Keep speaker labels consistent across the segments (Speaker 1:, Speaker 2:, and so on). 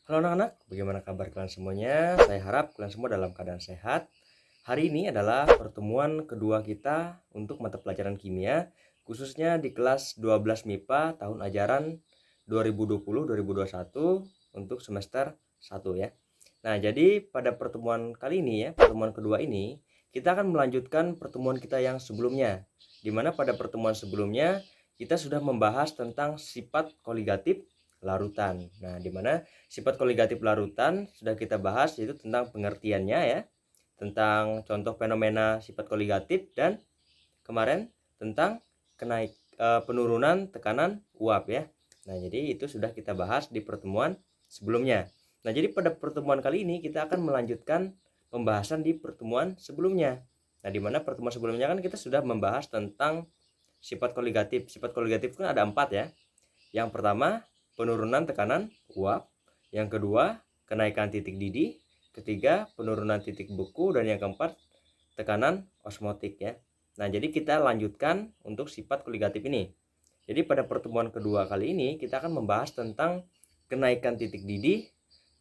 Speaker 1: Halo anak-anak, bagaimana kabar kalian semuanya? Saya harap kalian semua dalam keadaan sehat. Hari ini adalah pertemuan kedua kita untuk mata pelajaran kimia, khususnya di kelas 12 MIPA tahun ajaran 2020-2021 untuk semester 1 ya. Nah, jadi pada pertemuan kali ini ya, pertemuan kedua ini, kita akan melanjutkan pertemuan kita yang sebelumnya. Di mana pada pertemuan sebelumnya kita sudah membahas tentang sifat koligatif larutan. Nah, di mana sifat koligatif larutan sudah kita bahas, yaitu tentang pengertiannya ya, tentang contoh fenomena sifat koligatif, dan kemarin tentang penurunan tekanan uap ya. Nah, jadi itu sudah kita bahas di pertemuan sebelumnya. Nah, jadi pada pertemuan kali ini kita akan melanjutkan pembahasan di pertemuan sebelumnya. Nah, di mana pertemuan sebelumnya kan kita sudah membahas tentang sifat koligatif. Sifat koligatif kan ada 4 ya. Yang pertama, penurunan tekanan uap. Yang kedua, kenaikan titik didih. Ketiga, penurunan titik beku. Dan yang keempat, tekanan osmotik ya. Nah, jadi kita lanjutkan untuk sifat koligatif ini. Jadi pada pertemuan kedua kali ini kita akan membahas tentang kenaikan titik didih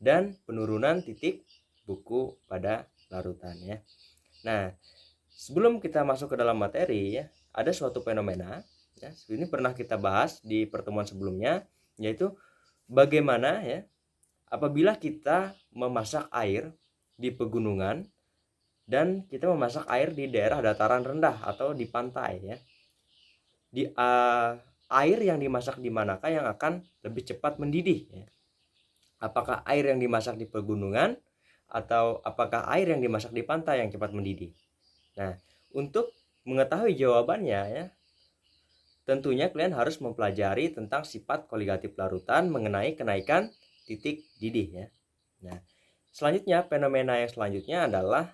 Speaker 1: dan penurunan titik beku pada larutan ya. Nah, sebelum kita masuk ke dalam materi ya, ada suatu fenomena ya, ini pernah kita bahas di pertemuan sebelumnya, yaitu bagaimana ya apabila kita memasak air di pegunungan dan kita memasak air di daerah dataran rendah atau di pantai ya. Air yang dimasak di manakah yang akan lebih cepat mendidih ya? Apakah air yang dimasak di pegunungan atau apakah air yang dimasak di pantai yang cepat mendidih? Nah, untuk mengetahui jawabannya ya, tentunya kalian harus mempelajari tentang sifat koligatif larutan mengenai kenaikan titik didih ya. Nah, selanjutnya fenomena yang selanjutnya adalah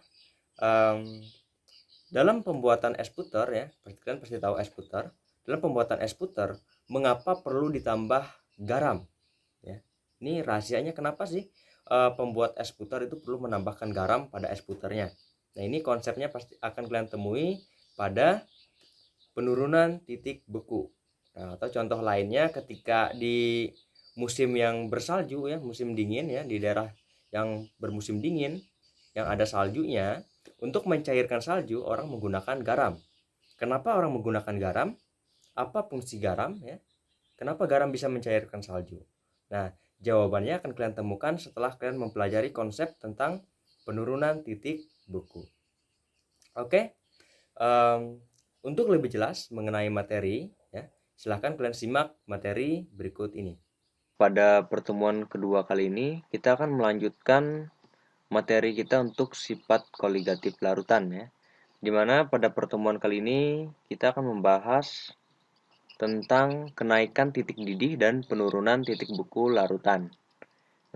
Speaker 1: dalam pembuatan es puter ya, kalian pasti tahu es puter. Dalam pembuatan es puter, mengapa perlu ditambah garam? Ya, ini rahasianya kenapa sih pembuat es puter itu perlu menambahkan garam pada es puternya? Nah, ini konsepnya pasti akan kalian temui pada penurunan titik beku. Nah, atau contoh lainnya ketika di musim yang bersalju ya, musim dingin ya, di daerah yang bermusim dingin yang ada saljunya, untuk mencairkan salju orang menggunakan garam. Kenapa orang menggunakan garam? Apa fungsi garam ya? Kenapa garam bisa mencairkan salju? Nah, jawabannya akan kalian temukan setelah kalian mempelajari konsep tentang penurunan titik beku. Oke, untuk lebih jelas mengenai materi ya, silahkan kalian simak materi berikut ini. Pada pertemuan kedua kali ini kita akan melanjutkan materi kita untuk sifat koligatif larutan ya. Dimana pada pertemuan kali ini kita akan membahas tentang kenaikan titik didih dan penurunan titik beku larutan.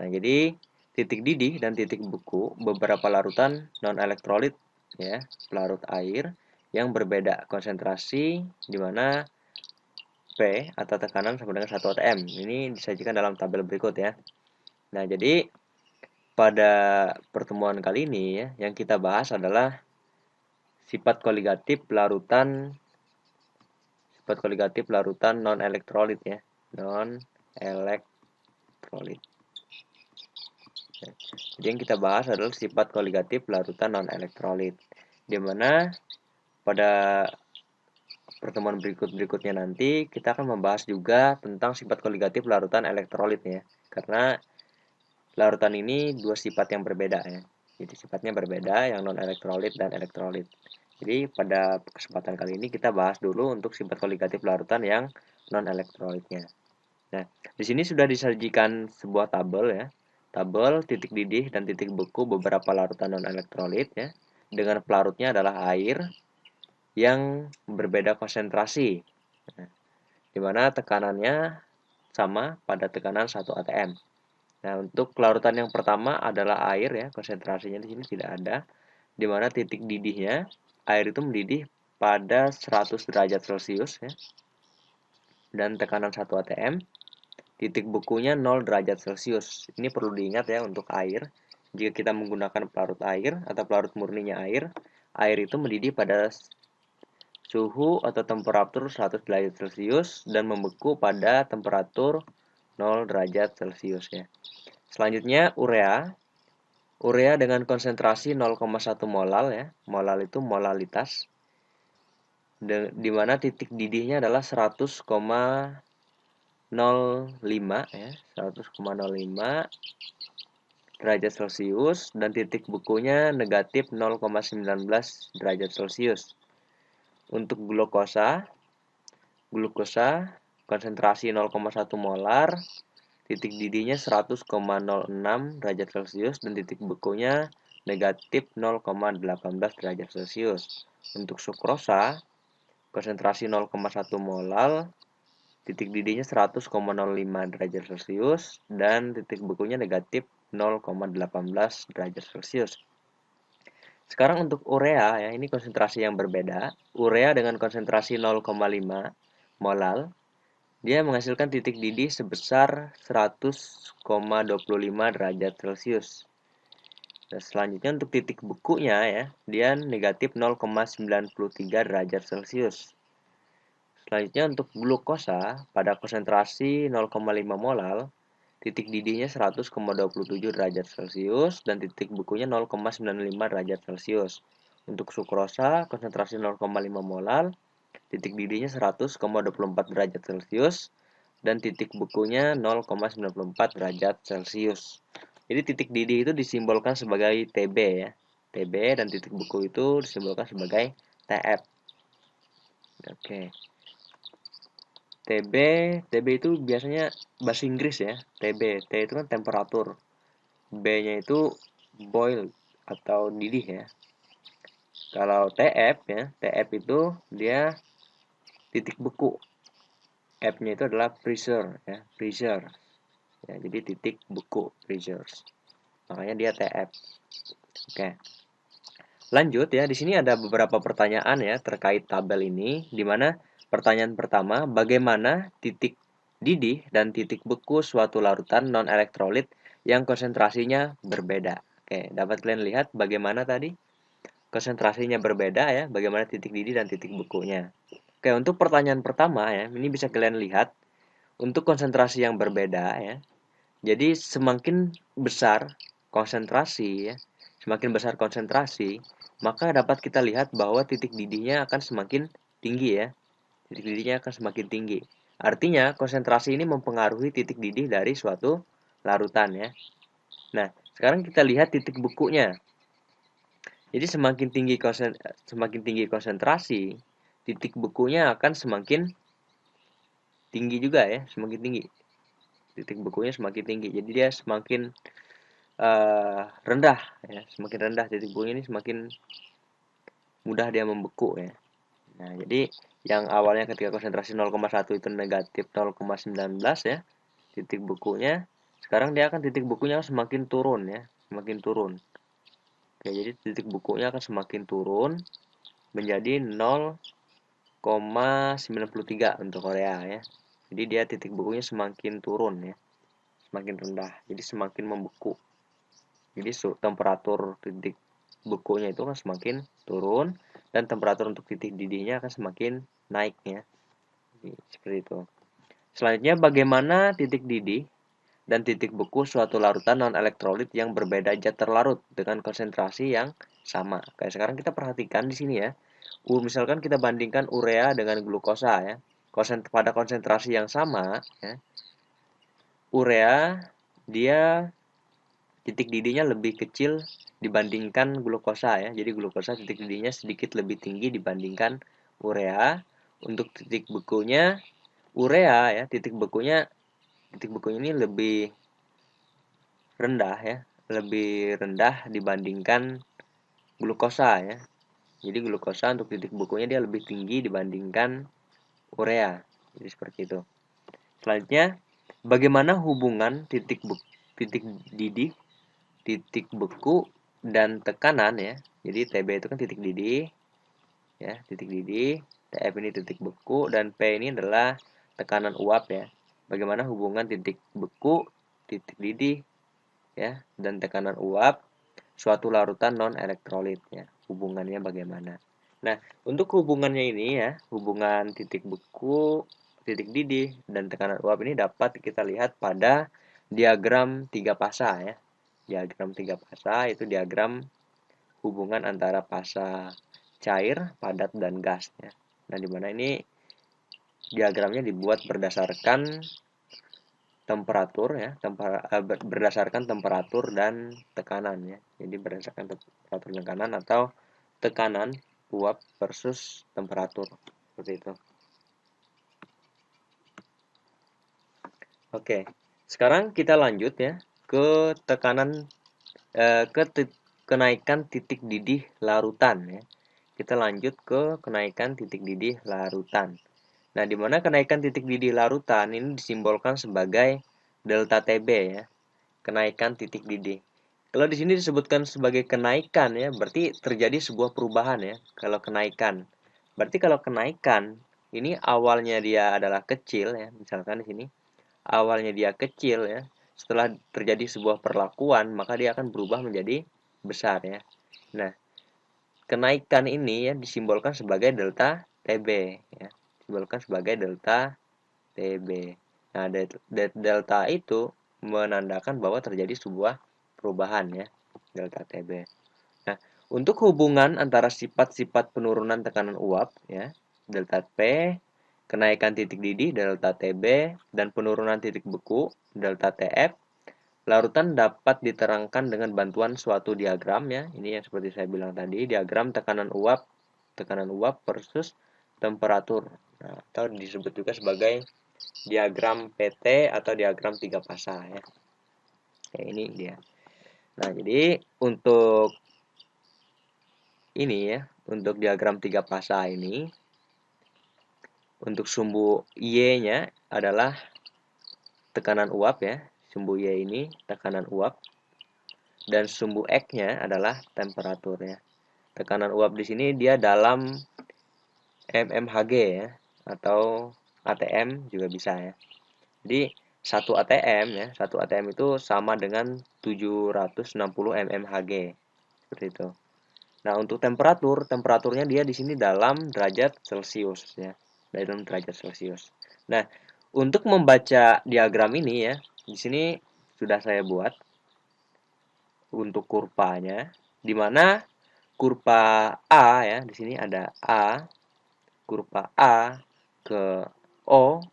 Speaker 1: Nah, jadi titik didih dan titik beku beberapa larutan non-elektrolit ya, pelarut air yang berbeda konsentrasi, di mana P atau tekanan sama dengan 1 atm. Ini disajikan dalam tabel berikut ya. Nah, jadi pada pertemuan kali ini ya, yang kita bahas adalah sifat koligatif larutan non elektrolit ya, non elektrolit. Jadi yang kita bahas adalah sifat koligatif larutan non elektrolit, di mana pada pertemuan berikutnya nanti kita akan membahas juga tentang sifat koligatif larutan elektrolit ya, karena larutan ini dua sifat yang berbeda ya. Jadi sifatnya berbeda, yang non elektrolit dan elektrolit. Jadi pada kesempatan kali ini kita bahas dulu untuk sifat koligatif larutan yang non elektrolitnya. Nah, di sini sudah disajikan sebuah tabel ya. Tabel titik didih dan titik beku beberapa larutan non elektrolit ya. Dengan pelarutnya adalah air yang berbeda konsentrasi. Nah, di mana tekanannya sama pada tekanan 1 atm. Nah, untuk larutan yang pertama adalah air ya, konsentrasinya di sini tidak ada, di mana titik didihnya air itu mendidih pada 100 derajat Celcius ya, dan tekanan 1 atm. Titik bekunya 0 derajat Celcius. Ini perlu diingat ya untuk air. Jika kita menggunakan pelarut air atau pelarut murninya air itu mendidih pada suhu atau temperatur 100 derajat Celcius dan membeku pada temperatur 0 derajat Celcius ya.
Speaker 2: Selanjutnya urea. Urea dengan konsentrasi 0,1 molal ya. Molal itu molalitas. Di mana titik didihnya adalah 100,05 ya, 100,05 derajat Celcius dan titik bekunya negatif 0,19 derajat Celcius. Untuk glukosa konsentrasi 0,1 molar, titik didihnya 100,06 derajat Celcius dan titik bekunya negatif 0,18 derajat Celcius. Untuk sukrosa konsentrasi 0,1 molar, titik didihnya 100,05 derajat Celcius dan titik bekunya negatif 0,18 derajat Celcius. Sekarang untuk urea ya, ini konsentrasi yang berbeda. Urea dengan konsentrasi 0,5 molal, dia menghasilkan titik didih sebesar 100,25 derajat Celcius. Dan selanjutnya untuk titik bekunya ya, dia negatif 0,93 derajat Celcius. Selanjutnya untuk glukosa pada konsentrasi 0,5 molal, titik didihnya 100,27 derajat Celcius dan titik bekunya 0,95 derajat Celcius. Untuk sukrosa konsentrasi 0,5 molal, titik didihnya 100,24 derajat Celcius dan titik bekunya 0,94 derajat Celcius. Jadi titik didih itu disimbolkan sebagai Tb ya. Tb dan titik beku itu disimbolkan sebagai Tf. Oke. TB itu biasanya bahasa Inggris ya. TB, T itu kan temperatur. B-nya itu boil atau didih ya. Kalau TF ya, TF itu dia titik beku. F-nya itu adalah pressure ya, pressure. Ya, jadi titik beku, pressures. Makanya dia TF. Oke. Lanjut ya, di sini ada beberapa pertanyaan ya terkait tabel ini, di mana pertanyaan pertama, bagaimana titik didih dan titik beku suatu larutan non-elektrolit yang konsentrasinya berbeda. Oke, dapat kalian lihat bagaimana tadi konsentrasinya berbeda ya, bagaimana titik didih dan titik bekunya. Oke, untuk pertanyaan pertama ya, ini bisa kalian lihat untuk konsentrasi yang berbeda ya. Jadi semakin besar konsentrasi ya, semakin besar konsentrasi, maka dapat kita lihat bahwa titik didihnya akan semakin tinggi ya. Titik didihnya akan semakin tinggi. Artinya konsentrasi ini mempengaruhi titik didih dari suatu larutan ya. Nah, sekarang kita lihat titik bekunya. Jadi semakin tinggi konsentrasi, titik bekunya akan semakin tinggi juga ya, semakin tinggi. Titik bekunya semakin tinggi. Jadi dia semakin rendah ya, semakin rendah titik bekunya ini semakin mudah dia membeku ya. Nah, jadi yang awalnya ketika konsentrasi 0,1 itu negatif 0,19 ya, titik bekunya, sekarang dia akan titik bekunya semakin turun ya, semakin turun. Oke, jadi titik bekunya akan semakin turun menjadi 0,93 untuk Korea ya. Jadi dia titik bekunya semakin turun ya, semakin rendah, jadi semakin membeku. Jadi temperatur titik bekunya itu akan semakin turun dan temperatur untuk titik didihnya akan semakin naik ya. Jadi, seperti itu. Selanjutnya bagaimana titik didih dan titik beku suatu larutan non-elektrolit yang berbeda zat terlarut dengan konsentrasi yang sama. Kayak sekarang kita perhatikan di sini ya. Misalkan kita bandingkan urea dengan glukosa ya. Pada konsentrasi yang sama ya. Urea dia titik didihnya lebih kecil dibandingkan glukosa ya. Jadi glukosa titik didihnya sedikit lebih tinggi dibandingkan urea. Untuk titik bekunya urea ya, titik bekunya ini lebih rendah ya, lebih rendah dibandingkan glukosa ya. Jadi glukosa untuk titik bekunya dia lebih tinggi dibandingkan urea. Jadi seperti itu. Selanjutnya, bagaimana hubungan titik didih, titik beku dan tekanan ya. Jadi TB itu kan titik didih ya, titik didih, TF ini titik beku dan P ini adalah tekanan uap ya. Bagaimana hubungan titik beku, titik didih ya dan tekanan uap suatu larutan non elektrolit ya. Hubungannya bagaimana? Nah, untuk hubungannya ini ya, hubungan titik beku, titik didih dan tekanan uap ini dapat kita lihat pada diagram tiga fasa ya. Diagram tiga fasa itu diagram hubungan antara fasa cair, padat, dan gas ya. Nah, di mana ini diagramnya dibuat berdasarkan temperatur ya, berdasarkan temperatur dan tekanan ya. Jadi berdasarkan temperatur dan tekanan atau tekanan uap versus temperatur seperti itu. Oke, sekarang kita lanjut ya ke kenaikan titik didih larutan ya. Kita lanjut ke kenaikan titik didih larutan. Nah, di mana kenaikan titik didih larutan ini disimbolkan sebagai delta TB ya, kenaikan titik didih. Kalau di sini disebutkan sebagai kenaikan ya, berarti terjadi sebuah perubahan ya. Kalau kenaikan, berarti kalau kenaikan ini awalnya dia adalah kecil ya, misalkan di sini awalnya dia kecil ya, setelah terjadi sebuah perlakuan maka dia akan berubah menjadi besar ya. Nah, kenaikan ini ya disimbolkan sebagai delta TB ya. Disimbolkan sebagai delta TB. Nah, delta itu menandakan bahwa terjadi sebuah perubahan ya, delta TB. Nah, untuk hubungan antara sifat-sifat penurunan tekanan uap ya, delta P, kenaikan titik didih delta TB, dan penurunan titik beku delta TF, larutan dapat diterangkan dengan bantuan suatu diagram ya. Ini yang seperti saya bilang tadi, diagram tekanan uap versus temperatur. Nah, atau disebut juga sebagai diagram PT atau diagram tiga fasa ya. Kayak ini dia. Nah, jadi untuk ini ya, untuk diagram tiga fasa ini, untuk sumbu Y-nya adalah tekanan uap ya. Sumbu Y ini tekanan uap dan sumbu X-nya adalah temperatur ya. Tekanan uap di sini dia dalam mmHg ya, atau ATM juga bisa ya. Jadi 1 ATM ya, 1 ATM itu sama dengan 760 mmHg. Seperti itu. Nah, untuk temperaturnya dia di sini dalam derajat Celcius ya. Dalam derajat Celcius. Nah, untuk membaca diagram ini ya, di sini sudah saya buat untuk kurvanya, di mana kurva A ya, di sini ada A, kurva A ke O,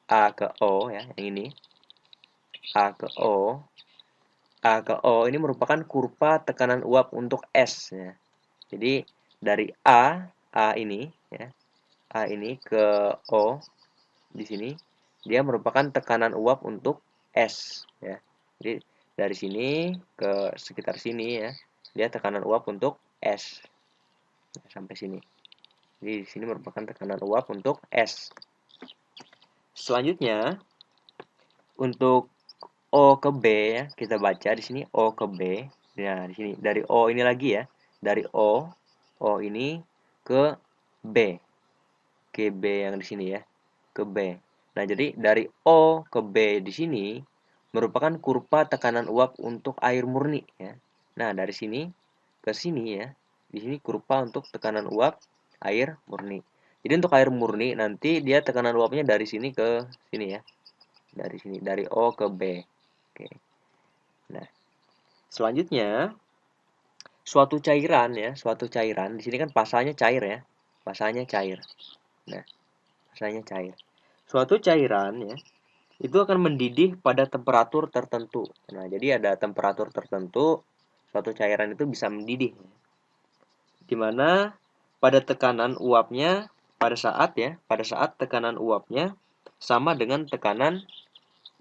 Speaker 2: A ke O ya, yang ini. A ke O. A ke O ini merupakan kurva tekanan uap untuk S ya. Jadi dari A ini ya, A ini ke O di sini dia merupakan tekanan uap untuk S ya. Jadi dari sini ke sekitar sini ya, dia tekanan uap untuk S. Nah, sampai sini. Jadi di sini merupakan tekanan uap untuk S. Selanjutnya untuk O ke B ya, kita baca di sini O ke B. Nah, di sini dari O ini lagi ya. Dari O ini ke B. Ke B yang di sini ya. Ke B. Nah, jadi dari O ke B di sini merupakan kurva tekanan uap untuk air murni ya. Nah, dari sini ke sini ya. Di sini kurva untuk tekanan uap air murni. Jadi untuk air murni nanti dia tekanan uapnya dari sini ke sini ya. Dari sini, dari O ke B. Oke. Nah, selanjutnya suatu cairan ya, suatu cairan. Di sini kan fasanya cair ya. Fasanya cair. Nah, fasanya cair. Suatu cairan ya, itu akan mendidih pada temperatur tertentu. Nah, jadi ada temperatur tertentu suatu cairan itu bisa mendidih. Di mana pada tekanan uapnya pada saat tekanan uapnya sama dengan tekanan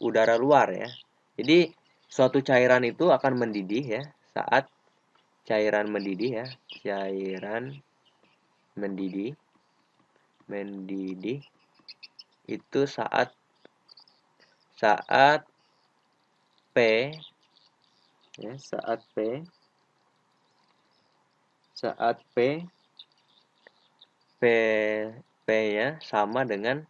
Speaker 2: udara luar ya. Jadi suatu cairan itu akan mendidih ya saat cairan mendidih ya, cairan mendidih itu saat saat P ya, saat P P-nya sama dengan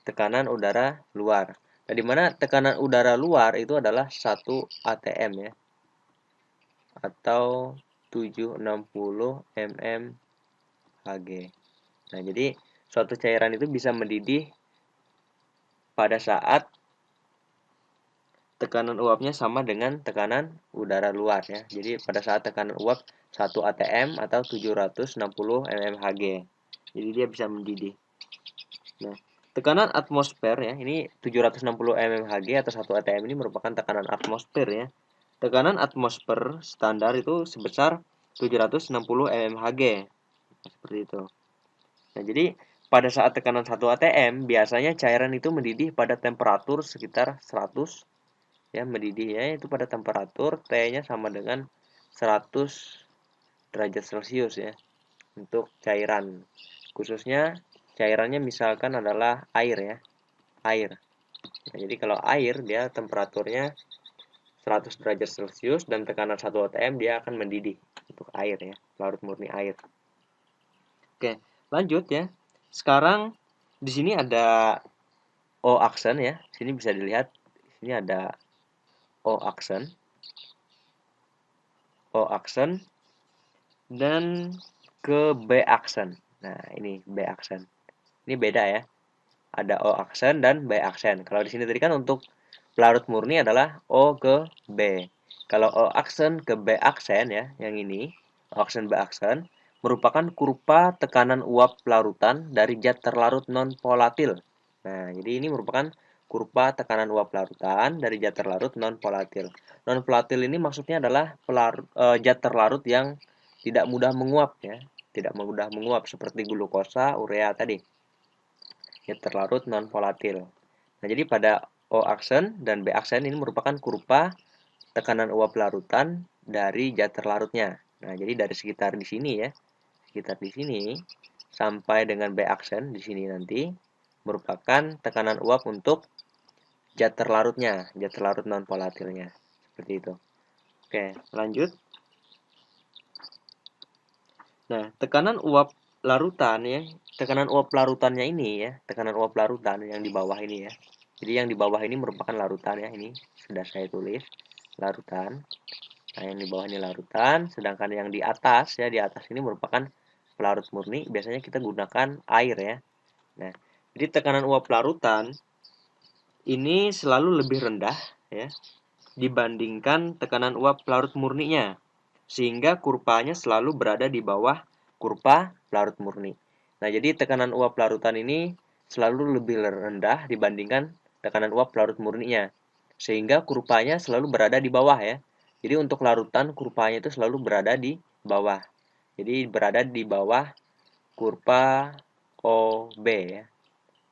Speaker 2: tekanan udara luar. Nah, di mana tekanan udara luar itu adalah 1 atm ya, atau 760 mmHg. Nah, jadi suatu cairan itu bisa mendidih pada saat tekanan uapnya sama dengan tekanan udara luar ya. Jadi pada saat tekanan uap 1 atm atau 760 mmHg. Jadi dia bisa mendidih. Nah, tekanan atmosfer ya, ini 760 mmHg atau 1 atm ini merupakan tekanan atmosfer ya. Tekanan atmosfer standar itu sebesar 760 mmHg. Seperti itu. Nah, jadi pada saat tekanan 1 atm, biasanya cairan itu mendidih pada temperatur sekitar 100 ya, mendidihnya itu pada temperatur T-nya sama dengan 100 derajat Celcius ya untuk cairan. Khususnya cairannya misalkan adalah air ya, air. Nah, jadi kalau air dia temperaturnya 100 derajat Celcius dan tekanan 1 atm dia akan mendidih untuk air ya, larut murni air. Oke, lanjut ya. Sekarang di sini ada O aksen ya. Sini bisa dilihat. Sini ada O aksen. O aksen dan ke B aksen. Nah, ini B aksen. Ini beda ya. Ada O aksen dan B aksen. Kalau di sini tadi kan untuk pelarut murni adalah O ke B. Kalau O aksen ke B aksen ya, yang ini, O aksen B aksen, merupakan kurva tekanan uap larutan dari zat terlarut non-volatil. Nah, jadi ini merupakan kurva tekanan uap larutan dari zat terlarut non-volatil. Non-volatil ini maksudnya adalah zat terlarut yang tidak mudah menguap ya, tidak mudah menguap seperti glukosa, urea tadi. Zat terlarut non-volatil. Nah, jadi pada O aksen dan B aksen ini merupakan kurva tekanan uap larutan dari zat terlarutnya. Nah, jadi dari sekitar di sini ya, sekitar di sini sampai dengan B aksen di sini nanti merupakan tekanan uap untuk zat terlarutnya, zat terlarut non volatilnya. Seperti itu. Oke, lanjut. Nah, tekanan uap larutan ya, tekanan uap larutannya ini ya, tekanan uap larutan yang di bawah ini ya. Jadi yang di bawah ini merupakan larutan ya, ini sudah saya tulis larutan. Nah, yang di bawah ini larutan, sedangkan yang di atas ya, di atas ini merupakan pelarut murni. Biasanya kita gunakan air ya. Nah, jadi tekanan uap larutan ini selalu lebih rendah ya dibandingkan tekanan uap pelarut murninya, sehingga kurvanya selalu berada di bawah kurva pelarut murni. Nah, jadi tekanan uap larutan ini selalu lebih rendah dibandingkan tekanan uap pelarut murninya, sehingga kurvanya selalu berada di bawah ya. Jadi untuk larutan kurvanya itu selalu berada di bawah. Jadi berada di bawah kurva OB ya,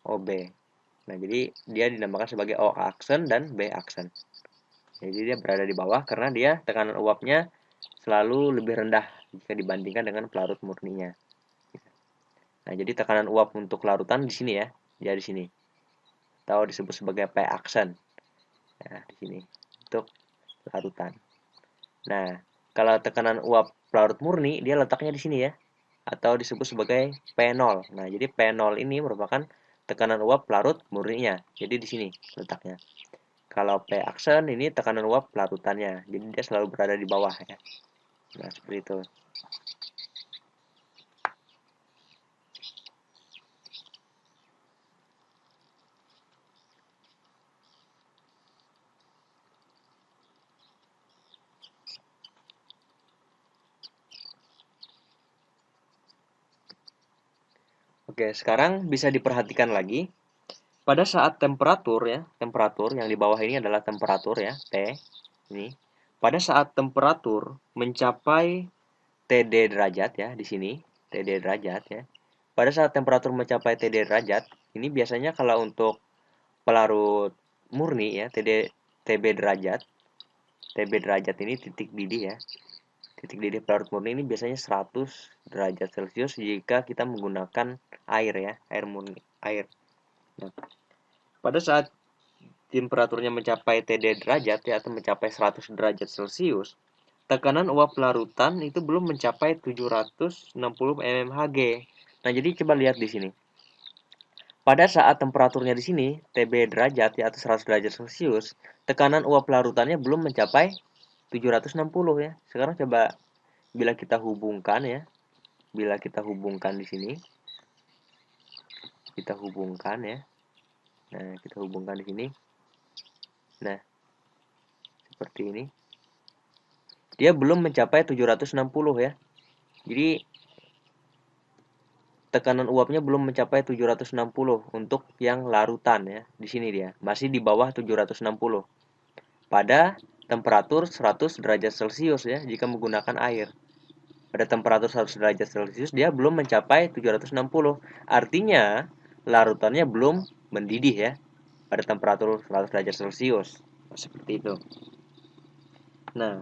Speaker 2: OB. Nah, jadi dia dinamakan sebagai O aksen dan B aksen. Jadi dia berada di bawah karena dia tekanan uapnya selalu lebih rendah jika dibandingkan dengan pelarut murninya. Nah, jadi tekanan uap untuk larutan di sini ya, ya di sini. Atau disebut sebagai P aksen. Nah, di sini untuk larutan. Nah, kalau tekanan uap pelarut murni dia letaknya di sini ya, atau disebut sebagai P0. Nah, jadi P0 ini merupakan tekanan uap pelarut murninya. Jadi di sini letaknya. Kalau P aksen ini tekanan uap pelarutannya. Jadi dia selalu berada di bawah ya. Nah, seperti itu. Oke, sekarang bisa diperhatikan lagi. Pada saat temperatur ya, temperatur yang di bawah ini adalah temperatur ya, T. Ini. Pada saat temperatur mencapai TD derajat ya, di sini, TD derajat ya. Pada saat temperatur mencapai TD derajat, ini biasanya kalau untuk pelarut murni ya, TB derajat. TB derajat ini titik didih ya. Titik didih pelarut murni ini biasanya 100 derajat Celcius jika kita menggunakan air ya, air murni, air. Nah, pada saat temperaturnya mencapai TD derajat ya atau mencapai 100 derajat Celcius, tekanan uap larutan itu belum mencapai 760 mmHg. Nah, jadi coba lihat di sini. Pada saat temperaturnya di sini, TB derajat ya atau 100 derajat Celcius, tekanan uap larutannya belum mencapai 760 ya. Sekarang coba bila kita hubungkan ya, bila kita hubungkan di sini, kita hubungkan ya. Nah, kita hubungkan di sini. Nah, seperti ini. Dia belum mencapai 760 ya. Jadi tekanan uapnya belum mencapai 760 untuk yang larutan ya. Di sini dia masih di bawah 760 pada temperatur 100 derajat Celcius ya jika menggunakan air. Pada temperatur 100 derajat Celcius dia belum mencapai 760. Artinya larutannya belum mendidih ya pada temperatur 100 derajat Celcius. Seperti itu. Nah,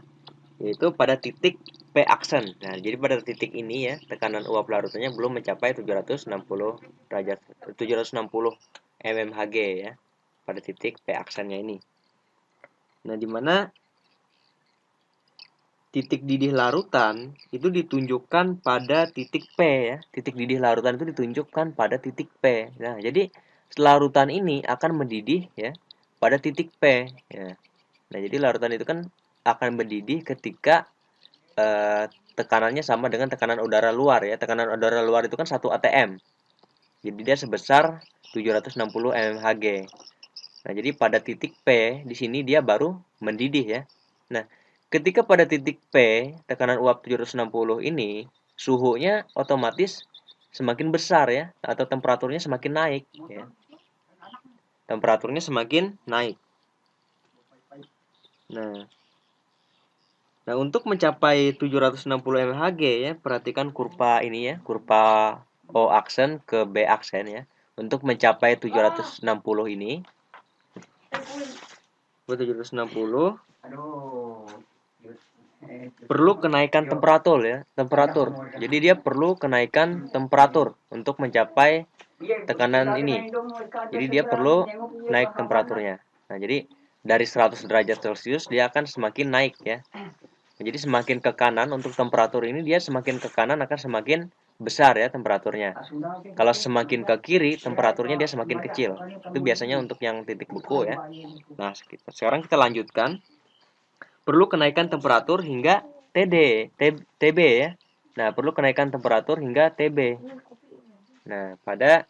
Speaker 2: yaitu pada titik P aksen. Nah, jadi pada titik ini ya, tekanan uap larutannya belum mencapai 760 derajat 760 mmHg ya. Pada titik P aksennya ini. Nah, di mana titik didih larutan itu ditunjukkan pada titik P ya. Titik didih larutan itu ditunjukkan pada titik P. Nah, jadi larutan ini akan mendidih ya pada titik P ya. Nah, jadi larutan itu kan akan mendidih ketika tekanannya sama dengan tekanan udara luar ya. Tekanan udara luar itu kan 1 atm. Jadi dia sebesar 760 mmHg. Nah, jadi pada titik P di sini dia baru mendidih ya. Nah, ketika pada titik P tekanan uap 760 ini suhunya otomatis semakin besar ya atau temperaturnya semakin naik ya. Temperaturnya semakin naik. Nah, untuk mencapai 760 mHg ya, perhatikan kurva ini ya, kurva O aksen ke B aksen ya. Untuk mencapai 760 ini, 760 perlu kenaikan temperatur ya, temperatur. Jadi dia perlu kenaikan temperatur untuk mencapai tekanan ini. Jadi dia perlu naik temperaturnya. Nah, jadi dari 100 derajat Celcius dia akan semakin naik ya. Jadi semakin ke kanan untuk temperatur ini dia semakin ke kanan akan semakin besar ya temperaturnya. Kalau semakin ke kiri temperaturnya dia semakin kecil. Itu biasanya untuk yang titik beku ya. Nah, sekarang kita lanjutkan. Perlu kenaikan temperatur hingga TB ya. Nah, perlu kenaikan temperatur hingga TB. Nah, pada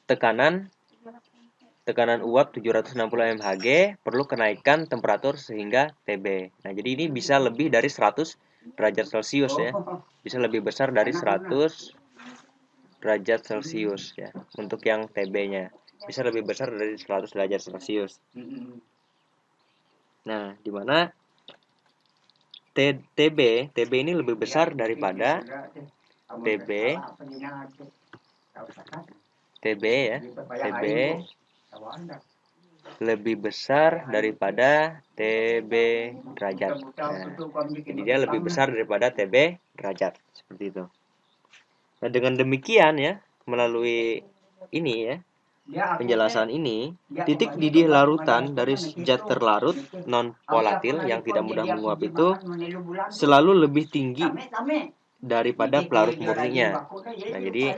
Speaker 2: tekanan uap 760 mHg perlu kenaikan temperatur sehingga TB. Nah, jadi ini bisa lebih dari 100 derajat Celcius ya. Bisa lebih besar dari 100 derajat Celcius ya. Untuk yang TB-nya bisa lebih besar dari 100 derajat Celcius. Nah, di mana TB ini lebih besar daripada TB ya. TB lebih besar daripada TB derajat. Nah, jadi dia lebih besar daripada TB derajat seperti itu. Nah, dengan demikian ya, melalui ini ya, penjelasan ini, titik didih larutan dari zat terlarut non volatil yang tidak mudah menguap itu selalu lebih tinggi daripada pelarut murninya. Nah, jadi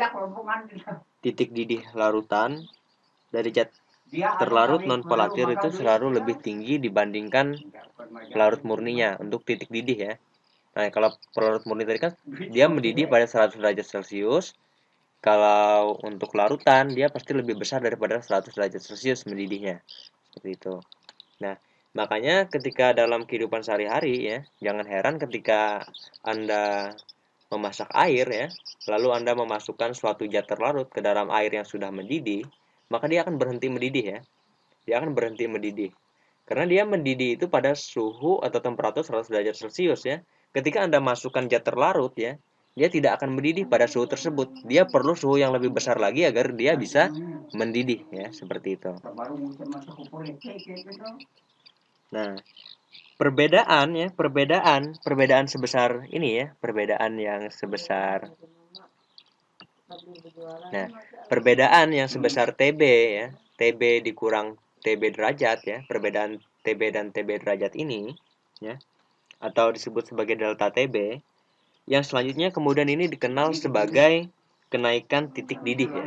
Speaker 2: titik didih larutan dari zat terlarut non volatil itu selalu lebih tinggi dibandingkan pelarut murninya untuk titik didih ya. Nah, kalau pelarut murni tadi kan dia mendidih pada 100 derajat Celcius. Kalau untuk larutan dia pasti lebih besar daripada 100 derajat Celcius mendidihnya. Seperti itu. Nah, makanya ketika dalam kehidupan sehari-hari ya, jangan heran ketika Anda memasak air ya, lalu Anda memasukkan suatu zat terlarut ke dalam air yang sudah mendidih, maka dia akan berhenti mendidih ya. Dia akan berhenti mendidih. Karena dia mendidih itu pada suhu atau temperatur 100 derajat Celcius ya. Ketika Anda masukkan zat terlarut ya, dia tidak akan mendidih pada suhu tersebut. Dia perlu suhu yang lebih besar lagi agar dia bisa mendidih ya, seperti itu. Nah, perbedaan sebesar ini ya, perbedaan yang sebesar perbedaan yang sebesar TB ya, TB dikurang TB derajat ya, perbedaan TB dan TB derajat ini ya, atau disebut sebagai delta TB. Yang selanjutnya kemudian ini dikenal sebagai kenaikan titik didih ya,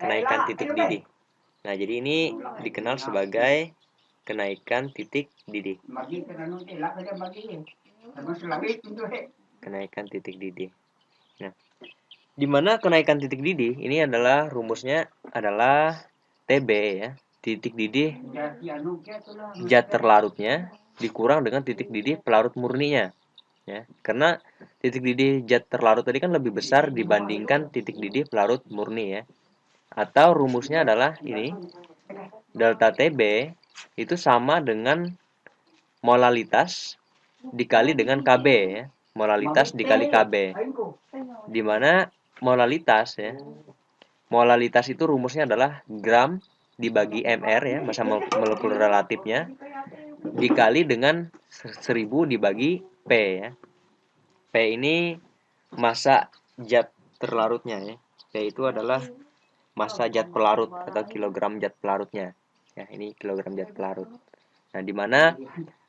Speaker 2: kenaikan titik didih. Nah, jadi ini dikenal sebagai kenaikan titik didih. Kenaikan titik didih. Nah, di mana kenaikan titik didih ini adalah rumusnya adalah TB ya, titik didih zat terlarutnya dikurang dengan titik didih pelarut murninya ya. Karena titik didih zat terlarut tadi kan lebih besar dibandingkan titik didih pelarut murni ya. Atau rumusnya adalah ini, delta TB itu sama dengan molalitas dikali dengan KB ya. Molalitas dikali KB. Di mana molalitas ya. Molalitas itu rumusnya adalah gram dibagi mr ya, massa molekul relatifnya, dikali dengan 1000 dibagi P ya. P ini massa zat terlarutnya ya. P itu adalah massa zat pelarut atau kilogram zat pelarutnya. Ya, ini kilogram zat pelarut. Nah, di mana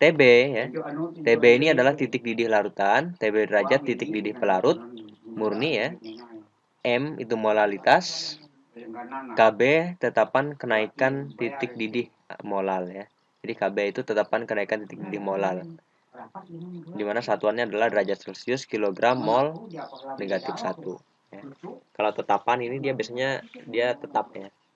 Speaker 2: TB ya. TB ini adalah titik didih larutan, TB derajat titik didih pelarut murni ya. M itu molalitas, KB tetapan kenaikan titik didih molal ya. Jadi KB itu tetapan kenaikan titik didih molal. Di mana satuannya adalah derajat Celcius kilogram mol negatif 1 ya. Kalau tetapan ini dia biasanya dia tetap ya.